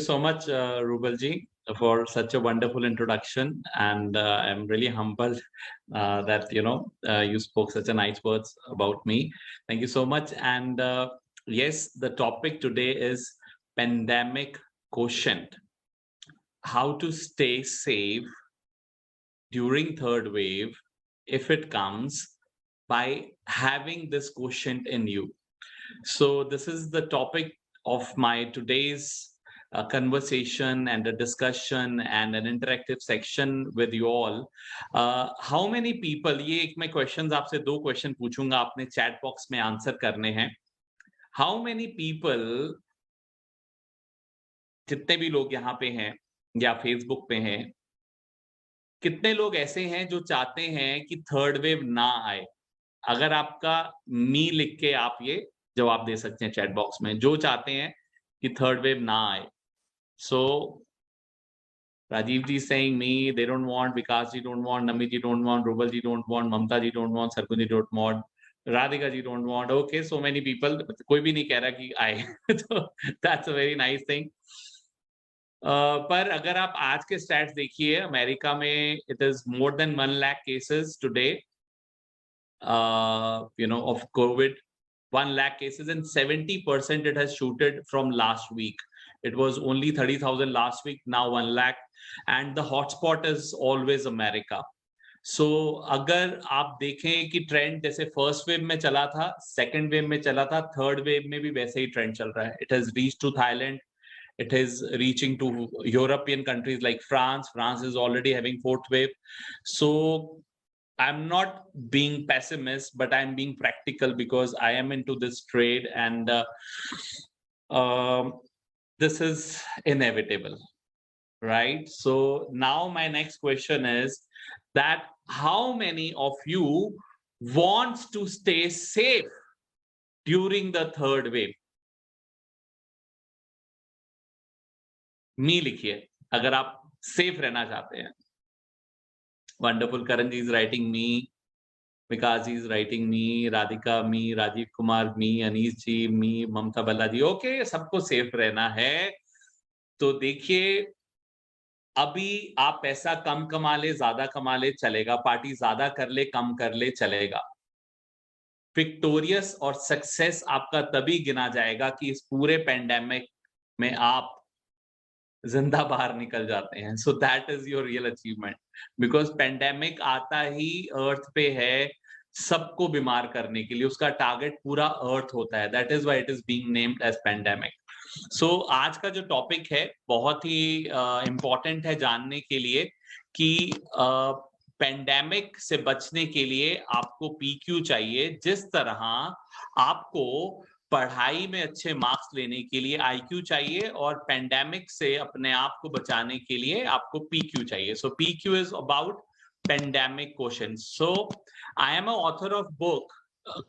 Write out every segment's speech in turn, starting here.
So much, Rubal ji, for such a wonderful introduction, and I'm really humbled that you spoke such a nice words about me. Thank you so much. And yes, the topic today is pandemic quotient: how to stay safe during third wave if it comes by having this quotient in you. So this is the topic of my today's conversation and a discussion and an interactive section with you all. How many people, ये एक मैं questions आपसे दो question पूछूंगा, आपने chat box में answer करने हैं. How many people, जितने भी लोग यहाँ पे हैं या Facebook पे हैं, कितने लोग ऐसे हैं जो चाहते हैं कि थर्ड वेव ना आए? अगर आपका मी लिख के आप ये जवाब दे सकते हैं चैट बॉक्स में, जो चाहते हैं कि थर्ड वेव ना आए. So Rajiv ji saying me, they don't want, Vikas ji don't want, Nami ji don't want, Rubal ji don't want, Mamta ji don't want, Sargun ji don't want, Radhika ji don't want. Okay, so many people, कोई भी नहीं कह रहा कि आए. तो that's a very nice thing. पर अगर आप आज के स्टैट्स देखिए, अमेरिका में it is more than 1 lakh cases today of COVID, 1 lakh cases, and 70% it has shooted from last week. It was only 30,000 last week, now 1 lakh, and the hotspot is always America. So अगर आप देखें कि trend जैसे first wave में चला था, second wave में चला था, थर्ड वेव में भी वैसे ही ट्रेंड चल रहा है. It has reach to Thailand, it is reaching to European countries like France. France is already having fourth wave. So I'm not being pessimist, but I'm being practical because I am into this trade, and this is inevitable, right? So now my next question is that how many of you wants to stay safe during the third wave? Me लिखिए अगर आप safe रहना चाहते हैं. Wonderful. Karan ji is writing me, Vikas ji is writing me, Radhika me, Rajiv Kumar me, Anees ji me, Mamta Balla ji. Okay, सबको safe रहना है. तो देखिए, अभी आप पैसा कम कमा ले, ज्यादा कमा ले, चलेगा. पार्टी ज्यादा कर ले, कम कर ले, चलेगा. विक्टोरियस और सक्सेस आपका तभी गिना जाएगा कि इस पूरे पेंडेमिक में आप जिंदा बाहर निकल जाते हैं. सो that is your real achievement, because pandemic आता ही अर्थ पे है सबको बीमार करने के लिए. उसका टारगेट पूरा अर्थ होता है. That is why it is being named as pandemic. So आज का जो टॉपिक है बहुत ही इंपॉर्टेंट है जानने के लिए कि पेंडेमिक से बचने के लिए आपको पीक्यू चाहिए. जिस तरह आपको पढ़ाई में अच्छे मार्क्स लेने के लिए आईक्यू चाहिए, और पेंडेमिक से अपने आप को बचाने के लिए आपको पीक्यू चाहिए. So PQ is about pandemic quotient. So I am an author of book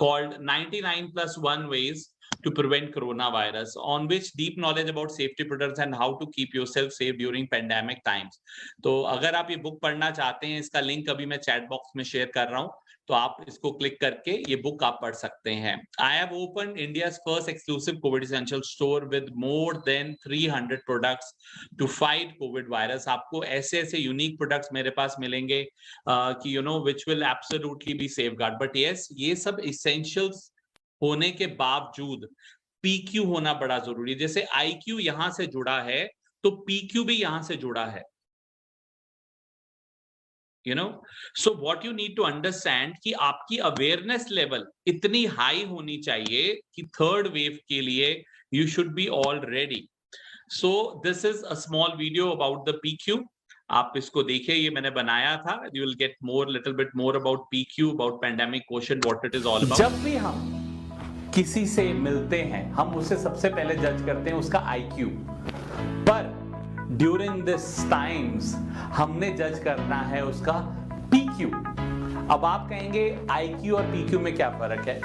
called 99+1 ways to prevent coronavirus, on which deep knowledge about safety products and how to keep yourself safe during pandemic times. तो अगर आप ये book पढ़ना चाहते हैं, इसका link अभी मैं चैट बॉक्स में शेयर कर रहा हूँ, तो आप इसको क्लिक करके ये बुक आप पढ़ सकते हैं. I have open India's first exclusive covid essential store with more than 300 products to fight covid virus. आपको ऐसे ऐसे यूनिक प्रोडक्ट्स मेरे पास मिलेंगे कि which will absolutely be safeguard. But yes, ये सब इसेंशियल्स होने के बावजूद पीक्यू होना बड़ा जरूरी है. जैसे आईक्यू यहां से जुड़ा है, तो पीक्यू भी यहां से जुड़ा है. So what you need to understand कि आपकी अवेयरनेस लेवल इतनी हाई होनी चाहिए कि थर्ड वेव के लिए you should be all ready. So this is a small video about the PQ. आप इसको देखिए, ये मैंने बनाया था. You will get little bit more about PQ, about pandemic quotient, what it is all about. जब भी हम किसी से मिलते हैं, हम उसे सबसे पहले जज करते हैं उसका IQ. पर ड्यूरिंग दिस टाइम्स हमने जज करना है उसका PQ. अब आप कहेंगे IQ और PQ में क्या फर्क है?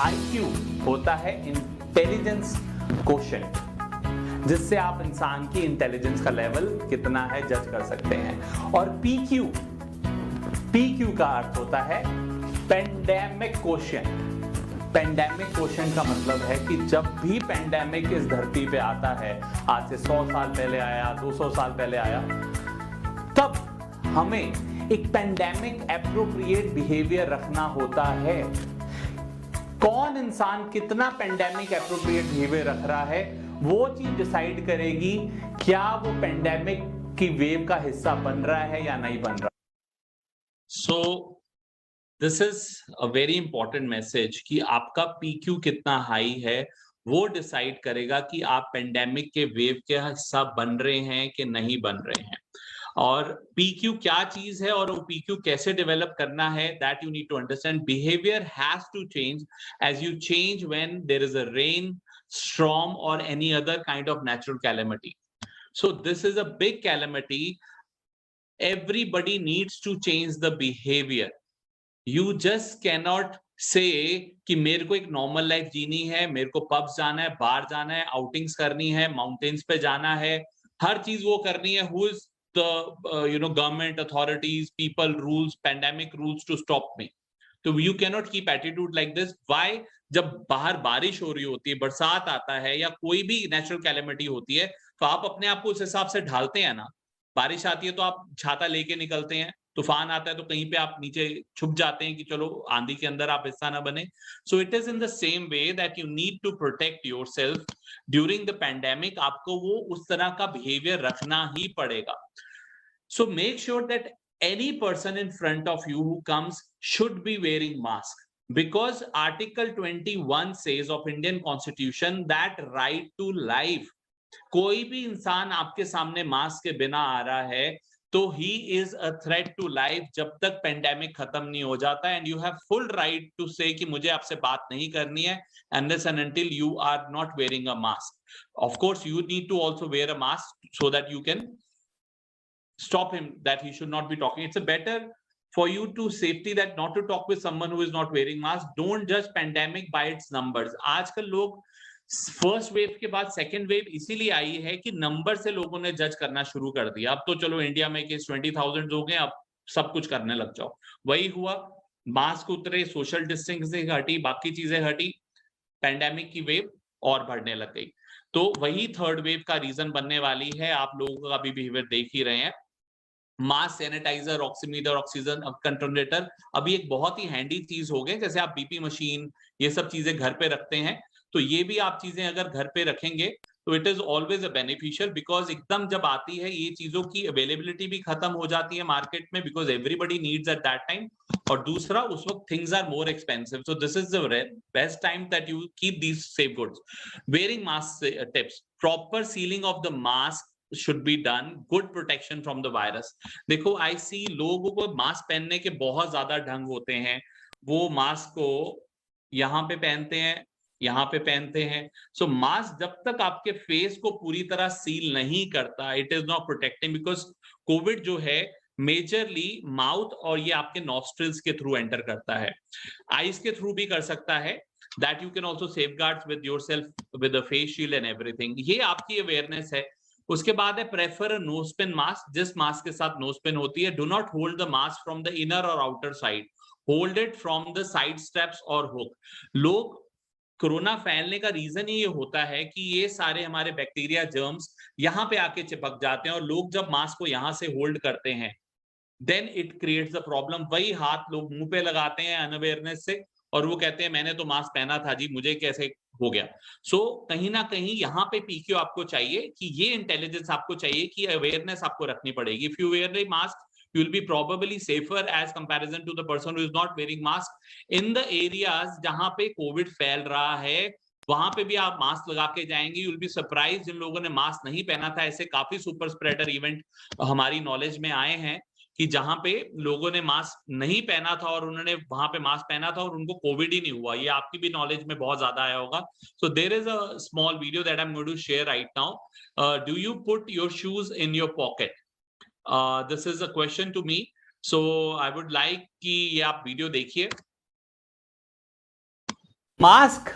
IQ होता है इंटेलिजेंस क्वोशिएंट, जिससे आप इंसान की इंटेलिजेंस का लेवल कितना है जज कर सकते हैं. और PQ का अर्थ होता है पेंडेमिक क्वोशिएंट. पेंडेमिक क्वेश्चन का मतलब है कि जब भी पेंडेमिक इस धरती पे आता है, आज से 100 साल पहले आया, 200 साल पहले आया, तब हमें एक पेंडेमिक एप्रोप्रिएट बिहेवियर रखना होता है। कौन इंसान कितना पेंडेमिक एप्रोप्रिएट बिहेवियर रख रहा है, वो चीज डिसाइड करेगी क्या वो पेंडेमिक की वेव का हिस्सा बन रहा है या नहीं बन रहा। सो this is a very important message कि आपका पीक्यू कितना हाई है वो डिसाइड करेगा कि आप पेंडेमिक के वेव के हिस्सा बन रहे हैं कि नहीं बन रहे हैं। और पीक्यू क्या चीज है और वो पीक्यू कैसे डेवलप करना है, that you need to understand. Behaviour has to change as you change when there is a rain, storm or any other kind of natural calamity. So this is a big calamity. Everybody needs to change the behavior. You just cannot say कि मेरे को एक normal life जीनी है, मेरे को pubs जाना है, बाहर जाना है, आउटिंग्स करनी है, माउंटेन्स पे जाना है, हर चीज वो करनी है। Who is the government, authorities, people, rules, pandemic rules to stop me? तो you cannot keep attitude like this. Why? जब बाहर बारिश हो रही होती है, बरसात आता है या कोई भी नेचुरल कैलेमिटी होती है, तो आप अपने आप को उस हिसाब से ढालते हैं ना। बारिश आती है तो आप छाता लेके निकलते हैं, तूफान आता है तो कहीं पे आप नीचे छुप जाते हैं कि चलो आंधी के अंदर आप हिस्सा ना बने। So it is in the same way that you need to protect yourself during the pandemic. आपको वो उस तरह का बिहेवियर रखना ही पड़ेगा। So make sure that any person in front of you who comes should be wearing mask, because article 21 says of Indian constitution that right to life, कोई भी इंसान आपके सामने मास्क के बिना आ रहा है तो he is a threat to life जब तक पेंडेमिक खत्म नहीं हो जाता। and you have full right to say कि मुझे आपसे बात नहीं करनी है unless and until you are not wearing a mask. Of course you need to also wear a mask so that you can stop him, that he should not be talking. It's a better for you to safety that not to talk with someone who is not wearing mask. Don't judge pandemic by its numbers. आजकल लोग first wave के बाद second wave इसीलिए आई है कि number से लोगों ने जज करना शुरू कर दिया। अब तो चलो इंडिया में केस 20,000 हो गए, अब सब कुछ करने लग जाओ। वही हुआ, मास्क उतरे, सोशल डिस्टेंसिंग हटी, बाकी चीजें हटी, पैंडेमिक की वेव और बढ़ने लग गई। तो वही थर्ड वेव का रीजन बनने वाली है। आप लोगों का भी बिहेवियर देख ही रहे हैं। Mask, sanitiser, oximeter, oxygen concentrator अभी एक बहुत ही हैंडी चीज हो गए। जैसे आप बीपी मशीन, ये सब चीजें घर पे रखते हैं, तो ये भी आप चीजें अगर घर पे रखेंगे तो it is always a beneficial, because एकदम जब आती है ये चीजों की अवेलेबिलिटी भी खत्म हो जाती है मार्केट में, because everybody needs at that time. और दूसरा, उस वक्त things are more expensive, so this is the best time that you keep these safe goods. Wearing mask tips, proper sealing of the mask should be done, good protection from the virus. देखो, I see लोगों को mask पहनने के बहुत ज्यादा ढंग होते हैं। वो मास्क को यहाँ पे पहनते हैं, यहाँ पे पहनते हैं। सो मास्क जब तक आपके फेस को पूरी तरह सील नहीं करता, it is not protecting, because Covid जो है मेजरली माउथ और ये आपके नॉस्ट्रिल्स के थ्रू एंटर करता है, आईज के थ्रू भी कर सकता है। That you can also safeguard with yourself with a face shield and everything. ये आपकी अवेयरनेस है। उसके बाद है प्रेफर नोज पिन मास्क। जिस मास्क के साथ नोज पिन होती है, do not hold the mask from the inner और outer side, hold it from the side straps और हुक। लोग कोरोना फैलने का रीजन ये होता है कि ये सारे हमारे बैक्टीरिया, जर्म्स यहाँ पे आके चिपक जाते हैं, और लोग जब मास्क को यहाँ से होल्ड करते हैं then it creates the problem. वही हाथ लोग मुंह पे लगाते हैं अनअवेयरनेस से, और वो कहते हैं मैंने तो मास्क पहना था जी, मुझे कैसे हो गया। सो कहीं ना कहीं यहाँ पे पीक्यू आपको चाहिए कि ये इंटेलिजेंस आपको चाहिए कि अवेयरनेस आपको रखनी पड़ेगी। If you wear a mask you will be probably safer as comparison to the person who is not wearing mask in the areas जहां पे कोविड फैल रहा है। वहां पे भी आप मास्क लगा के जाएंगे, यू विल बी सरप्राइज जिन लोगों ने मास्क नहीं पहना था। ऐसे काफी सुपर स्प्रेडर इवेंट हमारी नॉलेज में आए हैं कि जहां पे लोगों ने मास्क नहीं पहना था और उन्होंने वहां पे मास्क पहना था और उनको कोविड ही नहीं हुआ। ये आपकी भी नॉलेज में बहुत ज्यादा आया होगा। So there is a small video that I am going to share right now. Do you put your shoes in your pocket? This is a question to me, so I would like कि ये आप video देखिए। Mask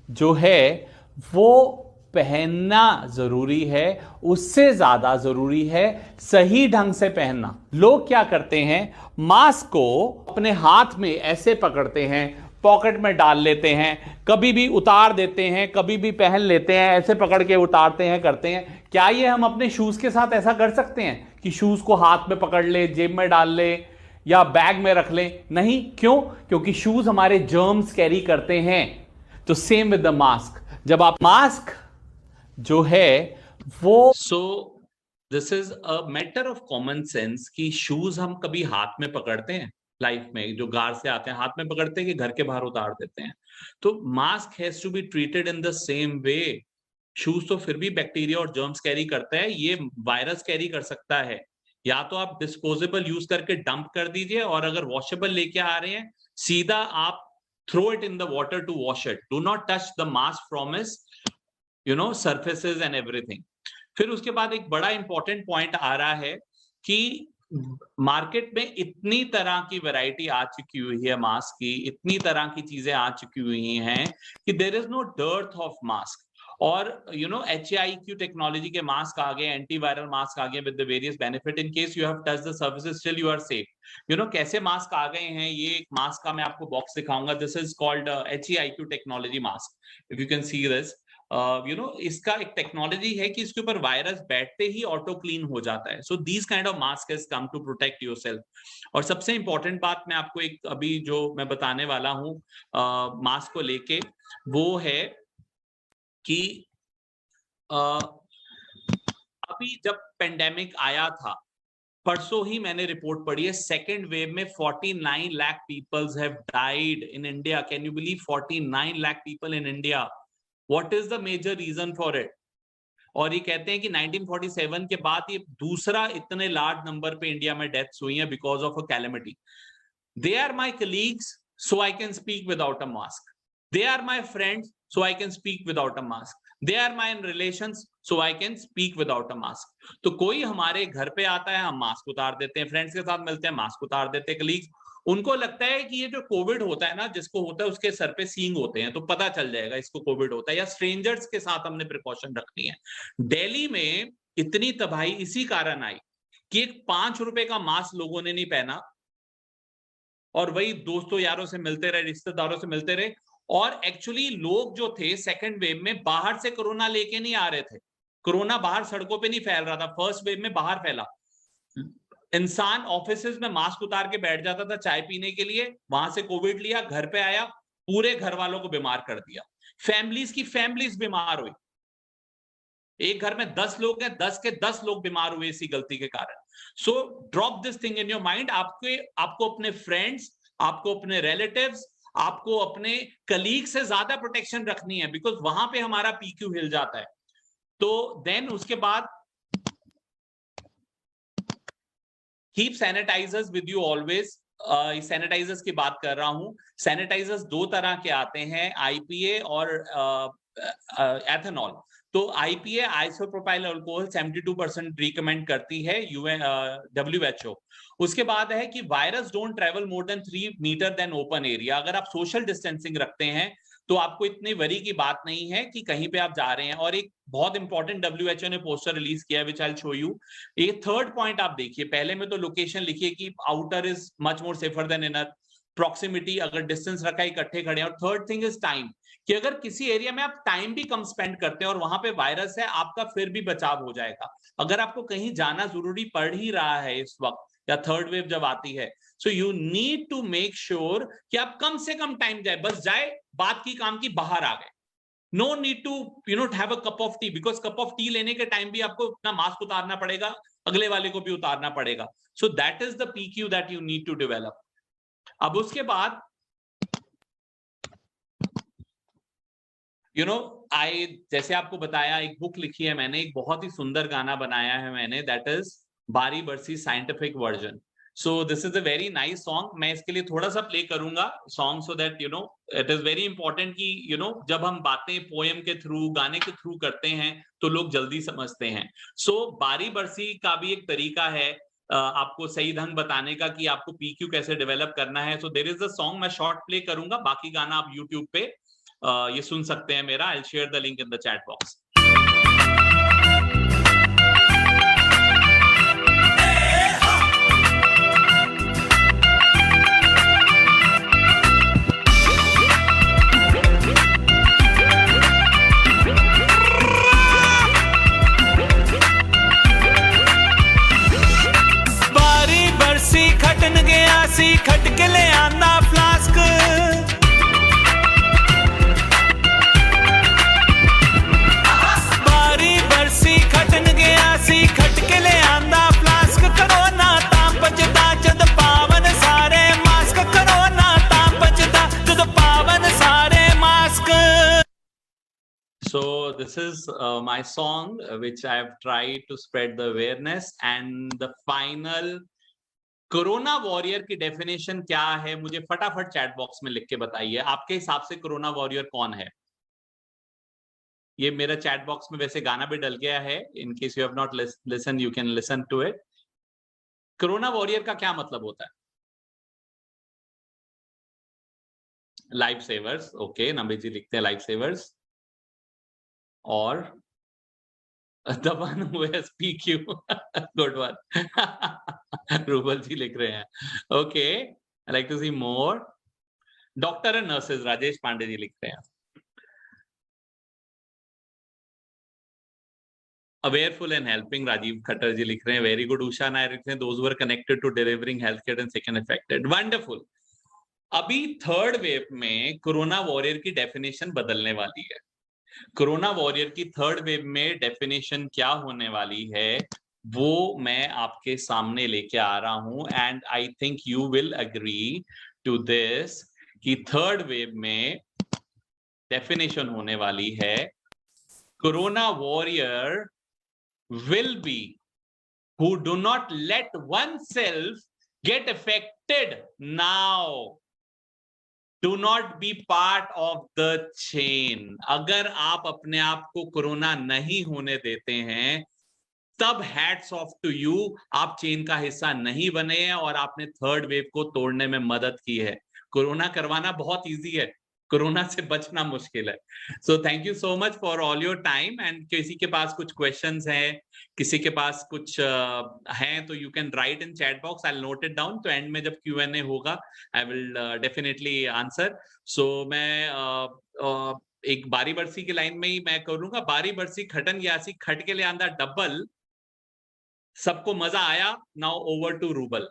जो है वो पहनना जरूरी है, उससे ज्यादा जरूरी है सही ढंग से पहनना। लोग क्या करते हैं, मास्क को अपने हाथ में ऐसे पकड़ते हैं, पॉकेट में डाल लेते हैं, कभी भी उतार देते हैं, कभी भी पहन लेते हैं, ऐसे पकड़ के उतारते हैं, करते हैं। क्या ये हम अपने शूज के साथ ऐसा कर सकते हैं कि शूज को हाथ में पकड़ ले, जेब में डाल ले या बैग में रख ले? नहीं। क्यों? क्योंकि शूज हमारे जर्म्स कैरी करते हैं। तो सेम विद द मास्क, जब आप मास्क जो है वो this is a matter of common sense कि शूज हम कभी हाथ में पकड़ते हैं लाइफ में, जो गार से आते हैं हाथ में पकड़ते हैं कि घर के बाहर उतार देते हैं? तो mask has to be treated in the same way. Shoes तो फिर भी बैक्टीरिया और जर्म्स कैरी करता है, ये वायरस कैरी कर सकता है। या तो आप डिस्पोजेबल यूज करके डंप कर दीजिए, और अगर वॉशेबल लेके आ रहे हैं सीधा आप throw it in the water to wash it. Do not touch the mask from its surfaces and everything. फिर उसके बाद एक बड़ा इंपॉर्टेंट पॉइंट आ रहा है कि मार्केट में इतनी तरह की वैरायटी आ चुकी हुई है मास्क की, इतनी तरह की चीजें आ चुकी हुई हैं कि there is no dearth of mask. और HAIQ टेक्नोलॉजी के मास्क आ गए, एंटीवायरल मास्क आ गए with the various benefit in case you have touched the surfaces still you are safe. कैसे मास्क आ गए हैं, ये एक मास्क का मैं आपको बॉक्स दिखाऊंगा। This is called HAIQ technology mask, if you can see this. इसका एक टेक्नोलॉजी है कि इसके ऊपर वायरस बैठते ही ऑटो क्लीन हो जाता है। So these kind of mask has come to protect yourself. और सबसे इंपॉर्टेंट बात मैं आपको एक अभी जो मैं बताने वाला हूं मास्क को लेके, वो है कि अभी जब पेंडेमिक आया था, परसों ही मैंने रिपोर्ट पढ़ी है, सेकेंड वेव में 49 lakh peoples have died in India. Can you believe 49 lakh people in India? What is the major reason for it? और ये कहते हैं कि 1947 के बाद ये दूसरा इतने लार्ज नंबर पे इंडिया में डेथ्स हुई हैं because of a calamity. They are my colleagues, so I can speak without a mask. They are my friends, so I can speak without a mask. They are my relations, so I can speak without a mask. तो कोई हमारे घर पे आता है, हम mask उतार देते हैं, फ्रेंड्स के साथ मिलते हैं मास्क उतार देते हैं, कलीग्स, उनको लगता है कि ये जो कोविड होता है ना, जिसको होता है उसके सर पे सींग होते हैं तो पता चल जाएगा इसको कोविड होता है, या स्ट्रेंजर्स के साथ हमने प्रिकॉशन रखनी है। दिल्ली में इतनी तबाही इसी कारण आई कि एक 5 रुपए का मास्क लोगों ने नहीं पहना, और वही दोस्तों यारों से मिलते रहे, रिश्तेदारों से मिलते रहे। और एक्चुअली लोग जो थे सेकेंड वेव में बाहर से कोरोना लेके नहीं आ रहे थे, कोरोना बाहर सड़कों पे नहीं फैल रहा था, फर्स्ट वेव में बाहर फैला। इंसान ऑफिसेज में मास्क उतार के बैठ जाता था चाय पीने के लिए, वहां से कोविड लिया, घर पे आया, पूरे घर वालों को बीमार कर दिया, फैमिलीज बीमार हुई। एक घर में 10 लोग हैं, 10 के 10 लोग बीमार हुए इसी गलती के कारण। So drop this thing in your mind. आपको अपने फ्रेंड्स, आपको अपने रिलेटिव्स, आपको अपने कलीग से ज्यादा प्रोटेक्शन रखनी है, बिकॉज वहां पे हमारा PQ हिल जाता है। तो देन उसके बाद keep sanitisers with you always. Sanitisers की बात कर रहा हूं। सैनिटाइजर्स 2 तरह के आते हैं, IPA और एथेनॉल। तो IPA आइसोप्रोपाइल अल्कोहल 72% रिकमेंड करती है WHO। उसके बाद है कि virus don't travel more than 3 metre then open area. अगर आप सोशल डिस्टेंसिंग रखते हैं तो आपको इतनी वरी की बात नहीं है कि कहीं पे आप जा रहे हैं। और एक बहुत इंपॉर्टेंट WHO ने पोस्टर रिलीज किया, विच आई विल शो यू। ये थर्ड पॉइंट आप देखिए, पहले में तो लोकेशन लिखिए कि outer is much more safer than inner, proximity, अगर डिस्टेंस रखा इकट्ठे खड़े हैं। और थर्ड थिंग इज टाइम, कि अगर किसी एरिया में आप टाइम भी कम स्पेंड करते हैं और वहां पे वायरस है, आपका फिर भी बचाव हो जाएगा। अगर आपको कहीं जाना जरूरी पड़ ही रहा है इस वक्त, या थर्ड वेव जब आती है, so you need to make sure कि आप कम से कम टाइम जाए, बस जाए, बात की काम की, बाहर आ गए। No need to have a cup of tea, because cup of tea लेने के टाइम भी आपको अपना मास्क उतारना पड़ेगा, अगले वाले को भी उतारना पड़ेगा। So that is the PQ that you need to develop. अब उसके बाद जैसे आपको बताया, एक बुक लिखी है मैंने, एक बहुत ही सुंदर गाना बनाया है मैंने, दैट इज बारी बरसी scientific version. So this is a very nice song. मैं इसके लिए थोड़ा सा प्ले करूंगा song, so that it is very important कि जब हम बातें पोएम के थ्रू, गाने के थ्रू करते हैं तो लोग जल्दी समझते हैं। सो बारी बरसी का भी एक तरीका है आपको सही ढंग बताने का कि आपको PQ कैसे डेवलप करना है। So there is a song, मैं शॉर्ट प्ले करूंगा, बाकी गाना आप यूट्यूब पे ये सुन सकते हैं मेरा। I will share the link in the chat box. this is my song which I have tried to spread the awareness and the final corona warrior की डेफिनेशन क्या है, मुझे फटाफट चैट बॉक्स में लिख के बताइए। आपके हिसाब से कोरोना वॉरियर कौन है? ये मेरा चैट बॉक्स में वैसे गाना भी डल गया है, in case you have not listen you can listen to it. Corona warrior का क्या मतलब होता है? लाइफ सेवर्स, ओके, नबी जी लिखते हैं लाइफ सेवर्स। और the one who has PQ, good one. Rubal ji लिख रहे हैं, okay, I like to see more. Doctor and nurses, Rajesh Pandey ji लिख रहे हैं। Awareful and helping, Rajiv Khattar ji लिख रहे हैं, वेरी गुड। उषा नायर लिख रहे हैं, those who are connected to delivering health care and second affected, wonderful. अभी थर्ड वेव में कोरोना वॉरियर की डेफिनेशन बदलने वाली है। कोरोना वॉरियर की थर्ड वेव में डेफिनेशन क्या होने वाली है वो मैं आपके सामने लेके आ रहा हूं, and I think you will agree to this कि थर्ड वेव में डेफिनेशन होने वाली है corona warrior will be who do not let oneself get affected now, do not be part of the chain। अगर आप अपने आप को कोरोना नहीं होने देते हैं तब हैट्स ऑफ टू यू, आप चेन का हिस्सा नहीं बने हैं और आपने थर्ड वेव को तोड़ने में मदद की है। कोरोना करवाना बहुत इजी है, कोरोना से बचना मुश्किल है। So thank you so much for all your time, and किसी के पास कुछ क्वेश्चंस हैं, किसी के पास कुछ हैं तो you can write in chat box, I will note it down. तो एंड में जब Q&A होगा आई विल डेफिनेटली आंसर। सो मैं एक बारी बरसी की लाइन में ही मैं करूंगा, बारी बरसी खटन ग्यासी खट के ले आंदा डबल, सबको मजा आया। Now over to rouble.